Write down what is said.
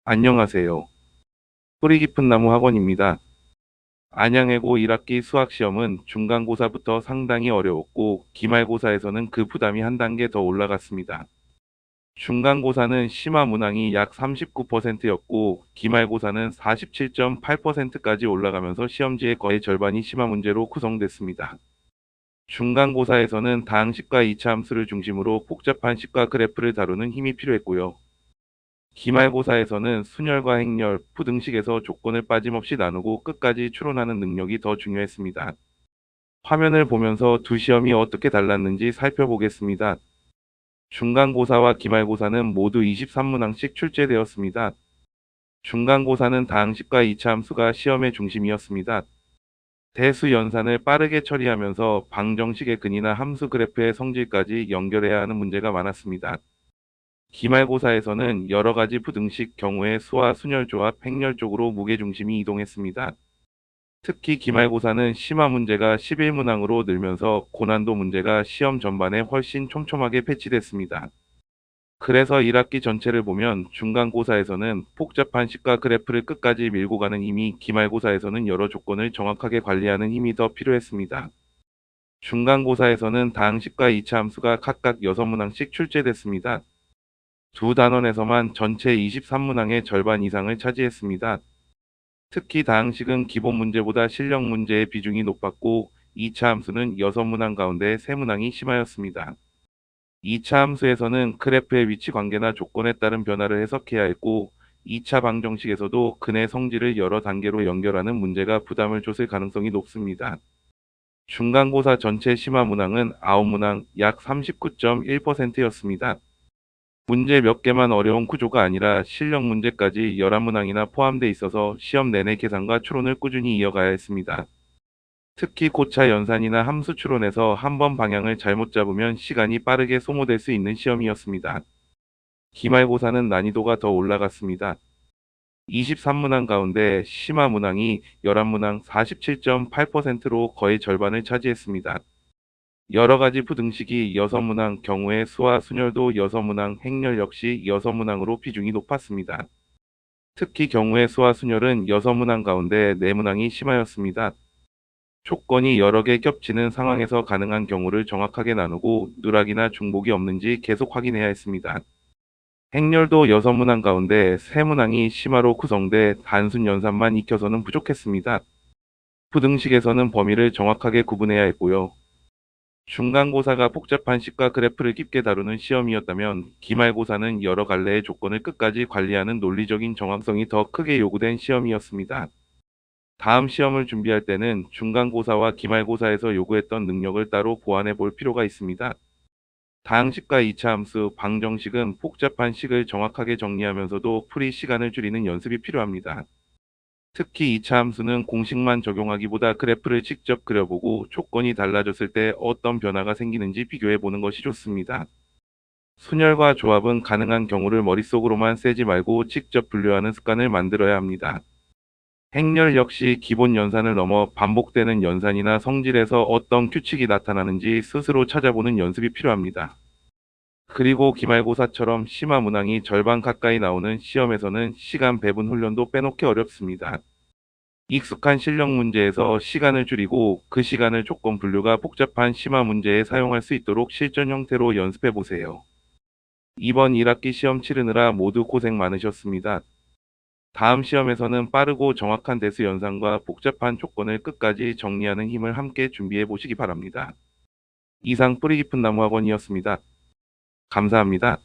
안녕하세요. 뿌리 깊은 나무 학원입니다. 안양예고 1학기 수학시험은 중간고사부터 상당히 어려웠고 기말고사에서는 그 부담이 한 단계 더 올라갔습니다. 중간고사는 심화 문항이 약 39%였고 기말고사는 47.8%까지 올라가면서 시험지의 거의 절반이 심화 문제로 구성됐습니다. 중간고사에서는 다항식과 이차 함수를 중심으로 복잡한 식과 그래프를 다루는 힘이 필요했고요. 기말고사에서는 순열과 행렬, 푸등식에서 조건을 빠짐없이 나누고 끝까지 추론하는 능력이 더 중요했습니다. 화면을 보면서 두 시험이 어떻게 달랐는지 살펴보겠습니다. 중간고사와 기말고사는 모두 23문항씩 출제되었습니다. 중간고사는 다항식과 이차 함수가 시험의 중심이었습니다. 대수 연산을 빠르게 처리하면서 방정식의 근이나 함수 그래프의 성질까지 연결해야 하는 문제가 많았습니다. 기말고사에서는 여러 가지 부등식 경우에 수와 순열 조합, 행렬 쪽으로 무게중심이 이동했습니다. 특히 기말고사는 심화 문제가 11문항으로 늘면서 고난도 문제가 시험 전반에 훨씬 촘촘하게 배치됐습니다. 그래서 1학기 전체를 보면 중간고사에서는 복잡한 식과 그래프를 끝까지 밀고 가는 힘이, 기말고사에서는 여러 조건을 정확하게 관리하는 힘이 더 필요했습니다. 중간고사에서는 다항식과 이차 함수가 각각 6문항씩 출제됐습니다. 두 단원에서만 전체 23문항의 절반 이상을 차지했습니다. 특히 다항식은 기본 문제보다 실력 문제의 비중이 높았고 2차 함수는 6문항 가운데 3문항이 심하였습니다. 2차 함수에서는 그래프의 위치 관계나 조건에 따른 변화를 해석해야 했고 2차 방정식에서도 근의 성질을 여러 단계로 연결하는 문제가 부담을 줬을 가능성이 높습니다. 중간고사 전체 심화 문항은 9문항 약 39.1%였습니다. 문제 몇 개만 어려운 구조가 아니라 실력 문제까지 11문항이나 포함돼 있어서 시험 내내 계산과 추론을 꾸준히 이어가야 했습니다. 특히 고차 연산이나 함수 추론에서 한 번 방향을 잘못 잡으면 시간이 빠르게 소모될 수 있는 시험이었습니다. 기말고사는 난이도가 더 올라갔습니다. 23문항 가운데 심화 문항이 11문항 47.8%로 거의 절반을 차지했습니다. 여러 가지 부등식이 6문항 경우에 수와 순열도 6문항, 행렬 역시 6문항으로 비중이 높았습니다. 특히 경우의 수와 순열은 6문항 가운데 4문항이 심하였습니다. 조건이 여러 개 겹치는 상황에서 가능한 경우를 정확하게 나누고 누락이나 중복이 없는지 계속 확인해야 했습니다. 행렬도 6문항 가운데 3문항이 심화로 구성돼 단순 연산만 익혀서는 부족했습니다. 부등식에서는 범위를 정확하게 구분해야 했고요. 중간고사가 복잡한 식과 그래프를 깊게 다루는 시험이었다면 기말고사는 여러 갈래의 조건을 끝까지 관리하는 논리적인 정확성이 더 크게 요구된 시험이었습니다. 다음 시험을 준비할 때는 중간고사와 기말고사에서 요구했던 능력을 따로 보완해 볼 필요가 있습니다. 다항식과 이차 함수, 방정식은 복잡한 식을 정확하게 정리하면서도 풀이 시간을 줄이는 연습이 필요합니다. 특히 이차 함수는 공식만 적용하기보다 그래프를 직접 그려보고 조건이 달라졌을 때 어떤 변화가 생기는지 비교해 보는 것이 좋습니다. 순열과 조합은 가능한 경우를 머릿속으로만 세지 말고 직접 분류하는 습관을 만들어야 합니다. 행렬 역시 기본 연산을 넘어 반복되는 연산이나 성질에서 어떤 규칙이 나타나는지 스스로 찾아보는 연습이 필요합니다. 그리고 기말고사처럼 심화 문항이 절반 가까이 나오는 시험에서는 시간 배분 훈련도 빼놓기 어렵습니다. 익숙한 실력 문제에서 시간을 줄이고 그 시간을 조건 분류가 복잡한 심화 문제에 사용할 수 있도록 실전 형태로 연습해 보세요. 이번 1학기 시험 치르느라 모두 고생 많으셨습니다. 다음 시험에서는 빠르고 정확한 대수 연산과 복잡한 조건을 끝까지 정리하는 힘을 함께 준비해 보시기 바랍니다. 이상 뿌리 깊은 나무학원이었습니다. 감사합니다.